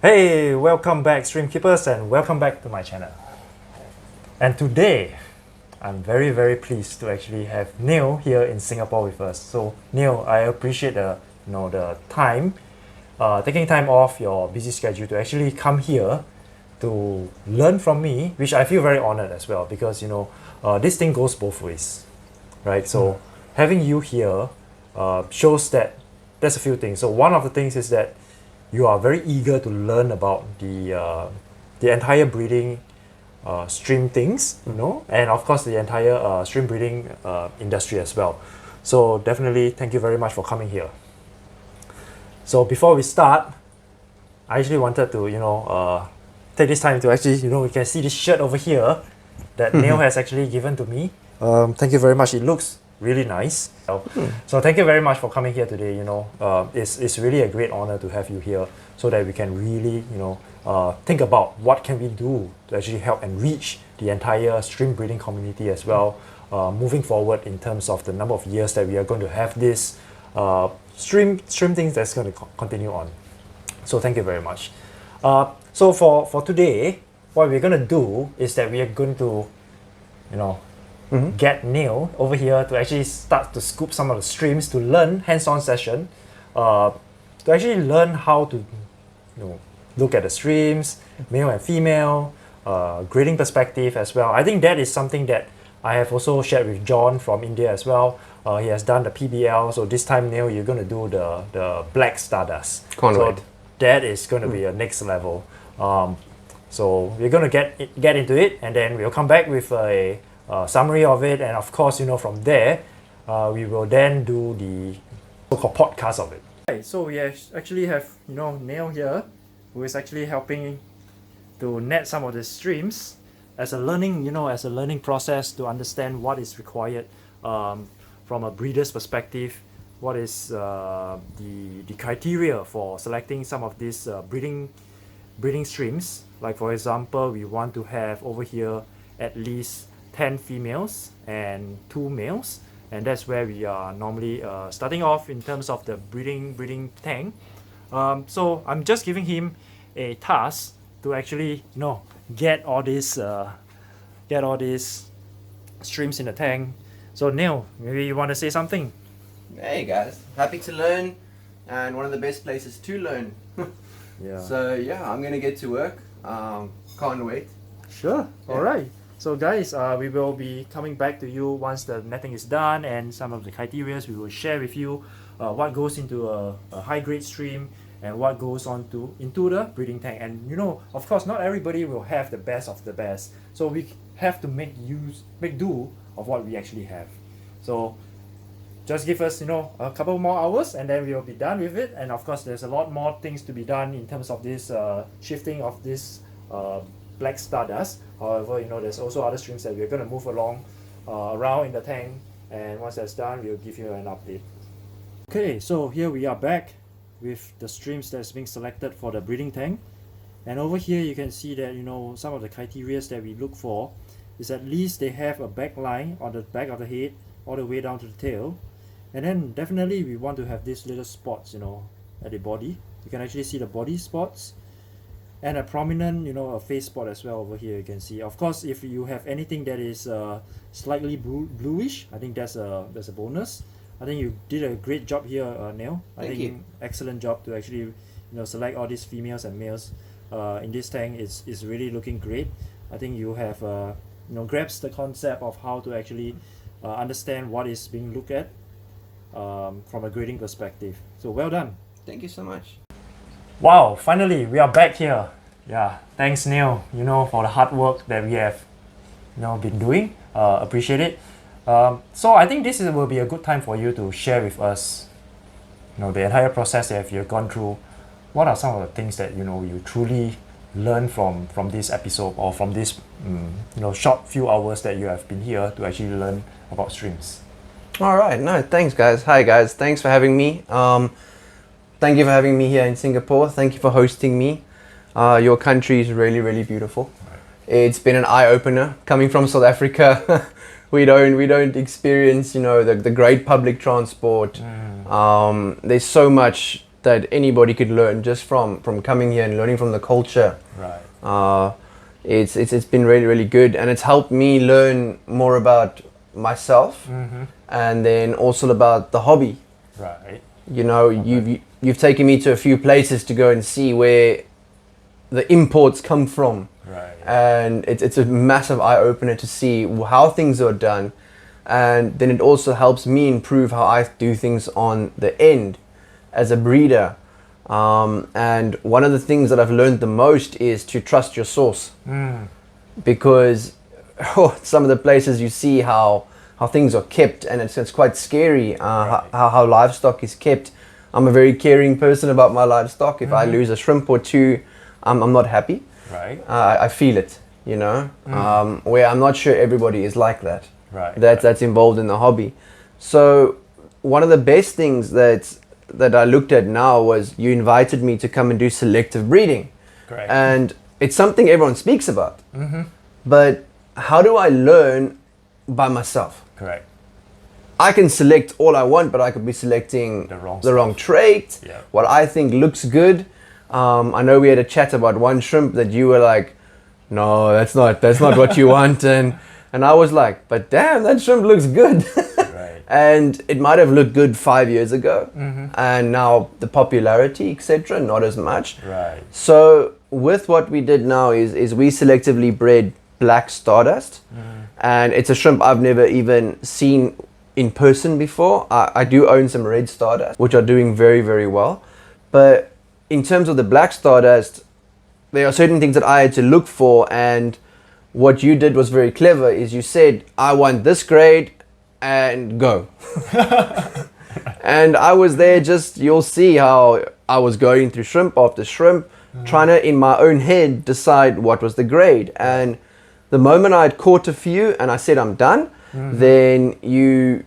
Hey, welcome back Stream Keepers and welcome back to my channel. And today, I'm very pleased to actually have Neil here in Singapore with us. So Neil, I appreciate the time, taking time off your busy schedule to actually come here to learn from me, which I feel very honored as well because this thing goes both ways, right? So having you here shows that there's a few things. So one of the things is that you are very eager to learn about the entire breeding stream things, and of course the entire stream breeding industry as well. So definitely thank you very much for coming here. So before we start, I actually wanted to take this time to actually you can see this shirt over here that Neil has actually given to me. Thank you very much. It looks really nice. So thank you very much for coming here today. It's really a great honor to have you here so that we can really think about what can we do to actually help and reach the entire stream breeding community as well, moving forward in terms of the number of years that we are going to have this stream things that's going to continue on. So thank you very much. So for today, what we're going to do is that we are going to get Neil over here to actually start to scoop some of the streams to learn hands-on session, to actually learn how to look at the streams, male and female, grading perspective as well. I think that is something that I have also shared with John from India as well. He has done the PBL, so this time Neil, you're going to do the black stardust. So that is going to be a next level. So we're going to get into it, and then we'll come back with a summary of it, and of course from there we will then do the so-called podcast of it. Okay, so we actually have Neil here, who is actually helping to net some of the streams as a learning process to understand what is required from a breeder's perspective, what is the criteria for selecting some of these breeding streams. Like for example, we want to have over here at least 10 females and 2 males, and that's where we are normally starting off in terms of the breeding tank. So I'm just giving him a task to actually get all these streams in the tank. So Neil, maybe you want to say something? Hey guys, happy to learn, and one of the best places to learn. Yeah. So yeah, I'm gonna get to work. Can't wait. Sure. Yeah. All right. So guys, we will be coming back to you once the netting is done, and some of the criteria we will share with you what goes into a high grade stream and what goes into the breeding tank. And of course not everybody will have the best of the best, so we have to make do of what we actually have. So just give us a couple more hours, and then we will be done with it. And of course there's a lot more things to be done in terms of this shifting of this black stardust. However, there's also other streams that we're going to move around in the tank, and once that's done, we'll give you an update. Okay, so here we are back with the streams that's being selected for the breeding tank, and over here you can see that some of the criteria that we look for is at least they have a back line on the back of the head all the way down to the tail, and then definitely we want to have these little spots at the body. You can actually see the body spots, and a prominent a face spot as well over here. You can see, of course, if you have anything that is slightly bluish, I think that's a bonus. I think you did a great job here, Neil. Thank you. Excellent job to actually select all these females and males in this tank. Is really looking great. I think you have grasped the concept of how to actually understand what is being looked at from a grading perspective. So well done. Thank you so much. Wow, finally we are back here. Yeah, thanks Neil, for the hard work that we have been doing. Appreciate it. So I think this will be a good time for you to share with us the entire process that you've gone through. What are some of the things that you truly learn from this episode, or from this short few hours that you have been here to actually learn about streams? All right, no, thanks guys. Hi guys, thanks for having me. Thank you for having me here in Singapore. Thank you for hosting me. Your country is really beautiful. It's been an eye-opener coming from South Africa. we don't experience the great public transport. There's so much that anybody could learn just from coming here and learning from the culture. Right. It's been really, really good, and it's helped me learn more about myself, and then also about the hobby. Right. You know, you've taken me to a few places to go and see where the imports come from. Right. And it's a massive eye opener to see how things are done, and then it also helps me improve how I do things on the end as a breeder. And one of the things that I've learned the most is to trust your source, because some of the places you see how things are kept, and it's quite scary. Right. How livestock is kept. I'm a very caring person about my livestock. If I lose a shrimp or two, I'm not happy. Right. I feel it, you know. Where I'm not sure everybody is like that. Right. That's involved in the hobby. So one of the best things that I looked at now was you invited me to come and do selective breeding. Correct. And it's something everyone speaks about. But how do I learn by myself? Correct. I can select all I want, but I could be selecting The wrong trait, Yeah. what I think looks good. I know we had a chat about one shrimp that you were like, no, that's not what you want. And I was like, but damn, that shrimp looks good. Right. And it might have looked good 5 years ago. And now the popularity, etc., not as much. Right. So with what we did now is we selectively bred black stardust. And it's a shrimp I've never even seen in person before. I do own some red stardust, which are doing very, very well. But in terms of the black stardust, there are certain things that I had to look for, and what you did was very clever. Is you said, I want this grade and go. And I was there, just, you'll see how I was going through shrimp after shrimp, trying to, in my own head, decide what was the grade. And the moment I had caught a few and I said I'm done, then you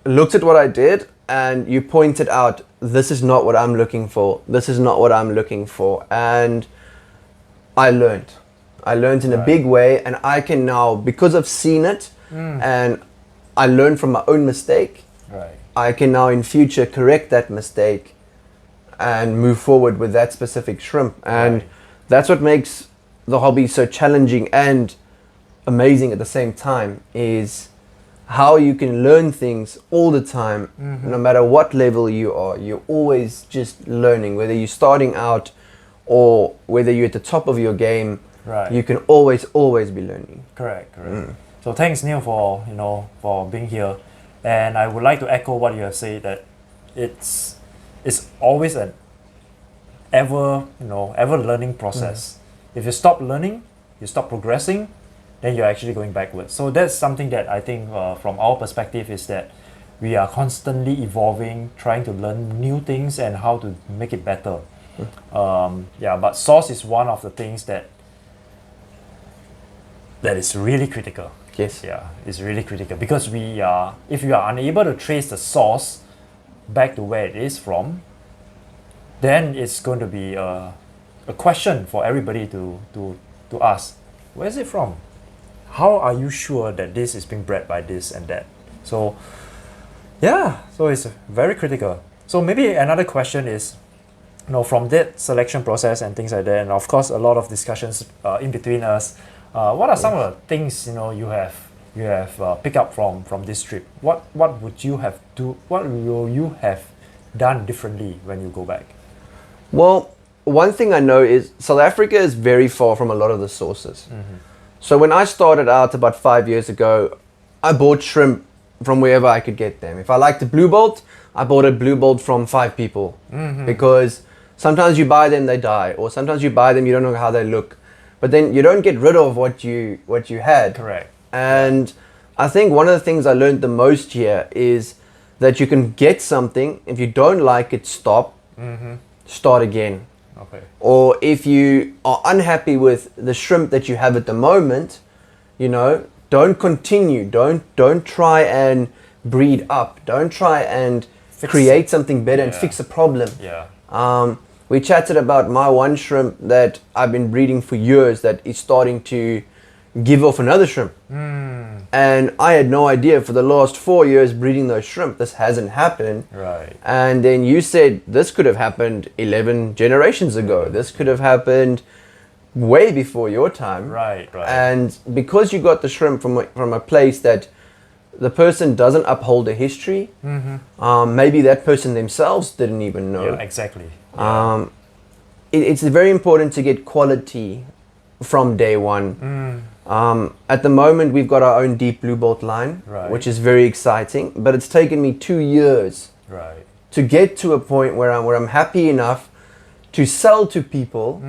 looked at what I did and you pointed out, this is not what I'm looking for. This is not what I'm looking for. And I learned. I learned in a big way, and I can now, because I've seen it and I learned from my own mistake, Right. I can now in future correct that mistake and move forward with that specific shrimp. And Right. that's what makes the hobby so challenging and amazing at the same time, is how you can learn things all the time, no matter what level you are. You're always just learning, whether you're starting out or whether you're at the top of your game. Right. You can always be learning. Correct. So thanks, Neil, for being here, and I would like to echo what you have said, that it's always an ever learning process. If you stop learning, you stop progressing, then you're actually going backwards. So that's something that I think from our perspective is that we are constantly evolving, trying to learn new things and how to make it better. But source is one of the things that is really critical. Yes. Yeah, it's really critical, because if you are unable to trace the source back to where it is from, then it's going to be a question for everybody to ask. Where is it from? How are you sure that this is being bred by this and that? So so it's very critical. So maybe another question is, from that selection process and things like that, and of course a lot of discussions in between us, what are some of the things you have picked up from this trip? What will you have done differently when you go back? Well, one thing I know is South Africa is very far from a lot of the sources. So when I started out about 5 years ago, I bought shrimp from wherever I could get them. If I liked a blue bolt, I bought a blue bolt from 5 people, because sometimes you buy them, they die, or sometimes you buy them, you don't know how they look, but then you don't get rid of what you had. Correct. And I think one of the things I learned the most here is that you can get something, if you don't like it, stop, start again. Okay. Or if you are unhappy with the shrimp that you have at the moment, don't continue. Don't try and breed up. Don't try and create something better and fix a problem. Yeah. We chatted about my one shrimp that I've been breeding for years that is starting to give off another shrimp. And I had no idea for the last 4 years breeding those shrimp, this hasn't happened. Right. And then you said this could have happened 11 generations ago. This could have happened way before your time. Right, right. And because you got the shrimp from a place that the person doesn't uphold a history, maybe that person themselves didn't even know. Yeah, exactly. Yeah. It's very important to get quality from day one. At the moment, we've got our own deep blue bolt line, Right. which is very exciting. But it's taken me 2 years Right. to get to a point where I'm happy enough to sell to people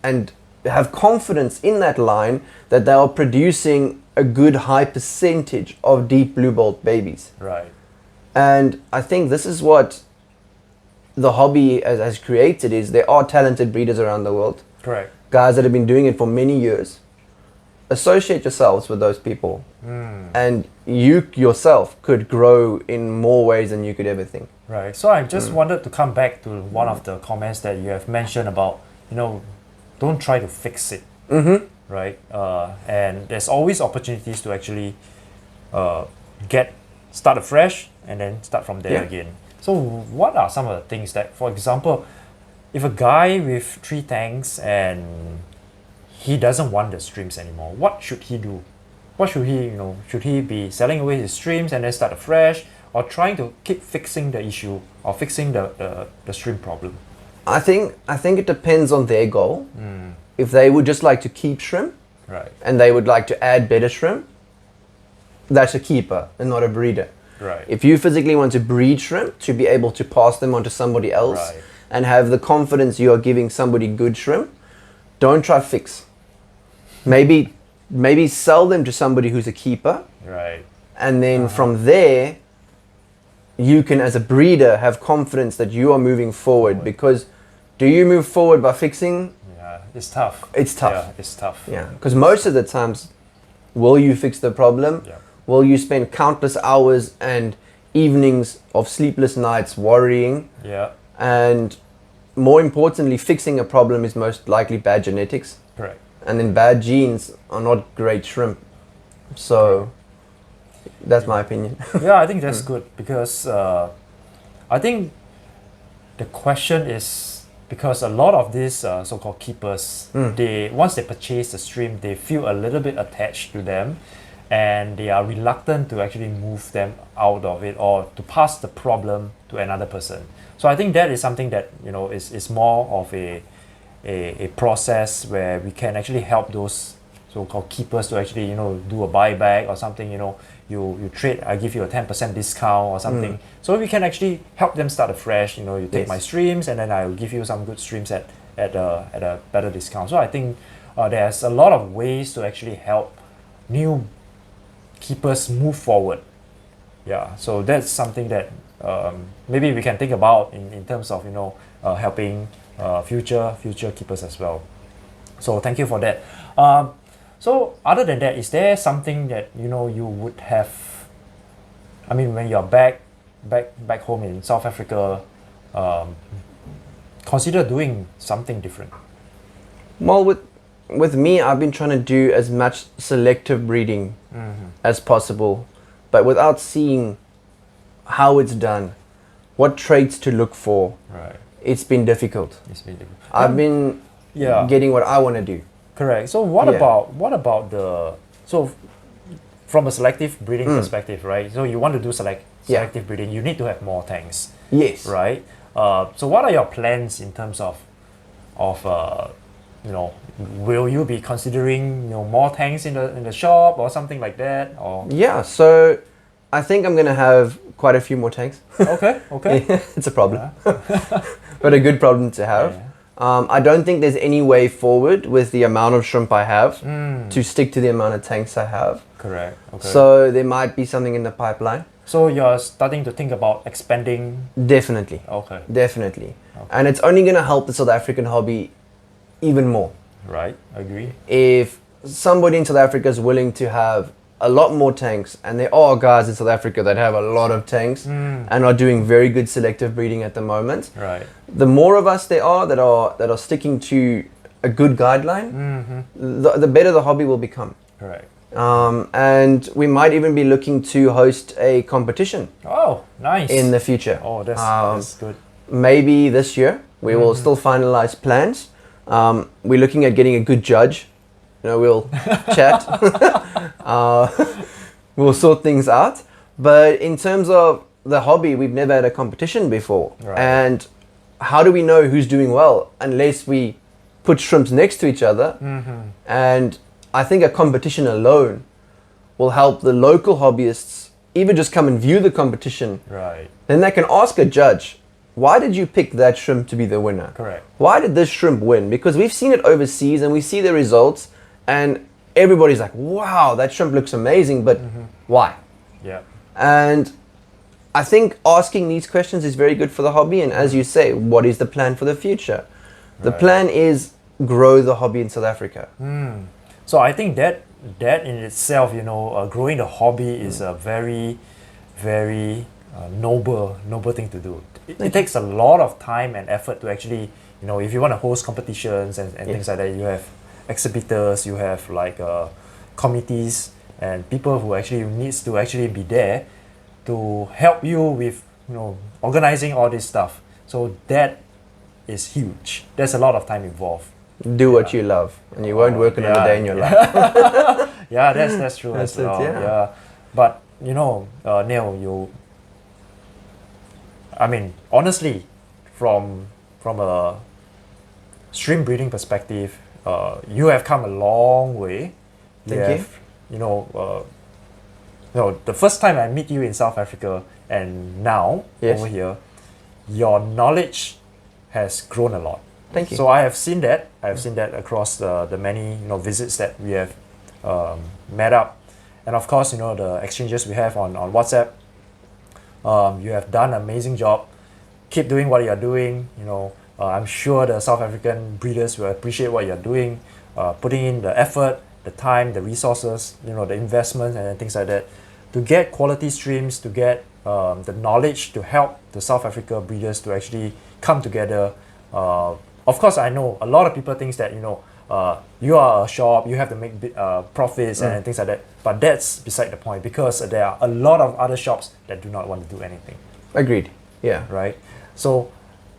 and have confidence in that line that they are producing a good high percentage of deep blue bolt babies. Right. And I think this is what the hobby has created, is there are talented breeders around the world, Correct. guys that have been doing it for many years. Associate yourselves with those people and you yourself could grow in more ways than you could ever think. Right. So I just wanted to come back to one of the comments that you have mentioned about, don't try to fix it. Right. And there's always opportunities to actually start afresh and then start from there again. So what are some of the things that, for example, if a guy with 3 tanks and he doesn't want the streams anymore, what should he do? What should he, should he be selling away his streams and then start afresh, or trying to keep fixing the issue or fixing the stream problem? I think it depends on their goal. If they would just like to keep shrimp, Right. and they would like to add better shrimp, that's a keeper and not a breeder. Right. If you physically want to breed shrimp to be able to pass them on to somebody else Right. and have the confidence you are giving somebody good shrimp, don't try fix. Maybe sell them to somebody who's a keeper, Right. and then from there you can, as a breeder, have confidence that you are moving forward. Because do you move forward by fixing? Yeah, it's tough. It's tough. Yeah, it's tough. Yeah, because most of the times, will you fix the problem? Yeah. Will you spend countless hours and evenings of sleepless nights worrying? Yeah. And more importantly, fixing a problem is most likely bad genetics. Correct. And then bad genes are not great shrimp. So that's my opinion. Yeah, I think that's good, because I think the question is, because a lot of these so-called keepers, once they purchase the stream, they feel a little bit attached to them, and they are reluctant to actually move them out of it or to pass the problem to another person. So I think that is something that is more of a process where we can actually help those so-called keepers to actually do a buyback or something. You trade, I give you a 10% discount or something. So we can actually help them start afresh. You take my streams and then I will give you some good streams at a better discount. So I think there's a lot of ways to actually help new keepers move forward. Yeah, so that's something that maybe we can think about in terms of helping future keepers as well. So thank you for that. So other than that, is there something that you would have? I mean, when you're back home in South Africa, consider doing something different? Well, with me, I've been trying to do as much selective breeding as possible, but without seeing how it's done, what traits to look for. Right. It's been difficult. It's been difficult. I've been getting what I want to do. Correct. So what about from a selective breeding perspective, right? So you want to do selective breeding, you need to have more tanks. Yes. Right. So what are your plans in terms of will you be considering more tanks in the shop or something like that? Or Yeah. So I think I'm gonna have quite a few more tanks. okay. It's a problem, but a good problem to have. Yeah. I don't think there's any way forward with the amount of shrimp I have to stick to the amount of tanks I have. Correct. Okay. So there might be something in the pipeline. So you're starting to think about expanding. Definitely. Okay. Definitely. Okay. And it's only going to help the South African hobby even more. Right. Agree. If somebody in South Africa is willing to have a lot more tanks, and there are guys in South Africa that have a lot of tanks and are doing very good selective breeding at the moment. Right. The more of us there are that are sticking to a good guideline, the better the hobby will become. Correct. And we might even be looking to host a competition Oh, nice. in the future. Oh, that's good. Maybe this year. We will still finalize plans. We're looking at getting a good judge. We'll chat. We'll sort things out. But in terms of the hobby, we've never had a competition before. Right. And how do we know who's doing well unless we put shrimps next to each other? And I think a competition alone will help the local hobbyists even just come and view the competition. Right. Then they can ask a judge, why did you pick that shrimp to be the winner? Correct. Why did this shrimp win? Because we've seen it overseas and we see the results and everybody's like, wow, that shrimp looks amazing, but why? Yeah. And I think asking these questions is very good for the hobby. And as you say, what is the plan for the future? The plan is grow the hobby in South Africa. So I think that in itself, growing the hobby is a very, very noble thing to do. It takes a lot of time and effort to actually, if you want to host competitions and things like that, you have exhibitors, you have like committees and people who actually needs to actually be there to help you with, organizing all this stuff. So that is huge. There's a lot of time involved. Do what you love, and you won't work another day in your life. Yeah, that's true. That's as well. it, yeah. But Neil, honestly, from a shrimp breeding perspective, you have come a long way. Thank you. The first time I meet you in South Africa and now over here, your knowledge has grown a lot. Thank you. So I have seen that. I have seen that across the many visits that we have met up, and of course the exchanges we have on WhatsApp. You have done an amazing job. Keep doing what you are doing. I'm sure the South African breeders will appreciate what you are doing, putting in the effort, the time, the resources, the investments and things like that, to get quality streams, to get the knowledge to help the South Africa breeders to actually come together. Of course, I know a lot of people think that you are a shop, you have to make profits and things like that. But that's beside the point, because there are a lot of other shops that do not want to do anything. Agreed. Yeah. Right. So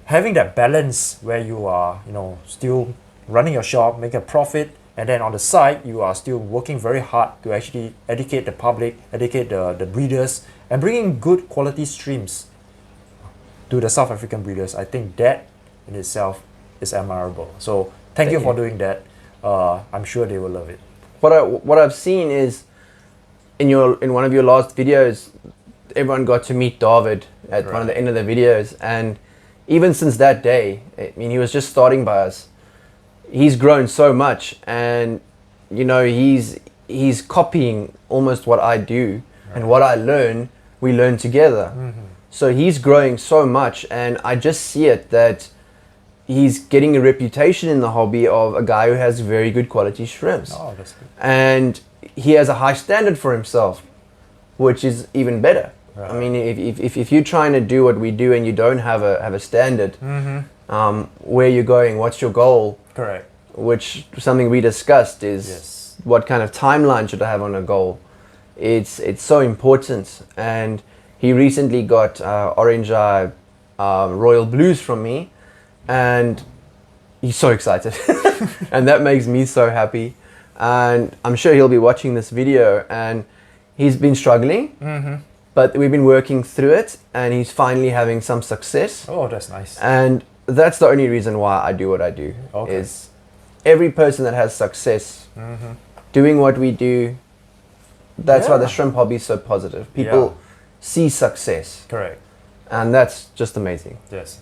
having that balance where you are, still running your shop, making a profit, and then on the side you are still working very hard to actually educate the public, educate the breeders, and bringing good quality streams to the South African breeders. I think that in itself is admirable. So thank you for doing that. I'm sure they will love it. What I've seen is in one of your last videos, everyone got to meet David at one of the end of the videos, and even since that day, he was just starting by us. He's grown so much, and he's copying almost what I do, and what I learn, we learn together. So he's growing so much, and I just see it that he's getting a reputation in the hobby of a guy who has very good quality shrimps. Oh, that's good. And he has a high standard for himself, which is even better. Right. If you're trying to do what we do and you don't have a standard, where you're going, what's your goal? Correct. Which something we discussed is what kind of timeline should I have on a goal? It's so important. And he recently got Orange Eye Royal Blues from me, and he's so excited. And that makes me so happy. And I'm sure he'll be watching this video, and he's been struggling, but we've been working through it, and he's finally having some success. Oh, that's nice. And that's the only reason why I do what I do. Okay. Is every person that has success doing what we do, that's why the shrimp hobby is so positive. People see success. Correct. And that's just amazing. Yes,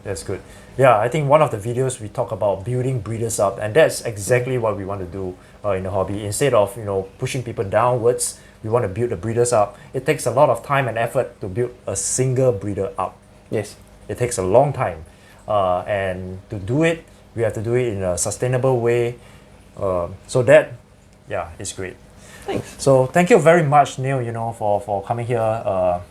that's good. Yeah, I think one of the videos we talk about building breeders up, and that's exactly what we want to do in the hobby. Instead of pushing people downwards, we want to build the breeders up. It takes a lot of time and effort to build a single breeder up. Yes. It takes a long time, and to do it, we have to do it in a sustainable way. So that, it's great. Thanks. So thank you very much, Neil. For coming here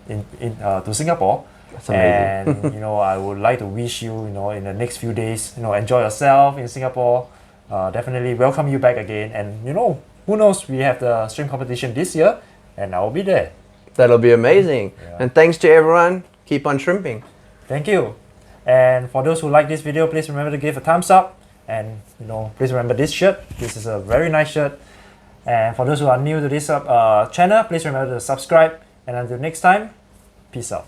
to Singapore. That's amazing. And I would like to wish you, in the next few days, enjoy yourself in Singapore. definitely welcome you back again. And you know, who knows, we have the stream competition this year and I'll be there. That'll be amazing. Yeah. And thanks to everyone. Keep on shrimping. Thank you. And for those who like this video, please remember to give a thumbs up. And you know, please remember this shirt. This is a very nice shirt. And for those who are new to this channel, please remember to subscribe. And until next time, peace out.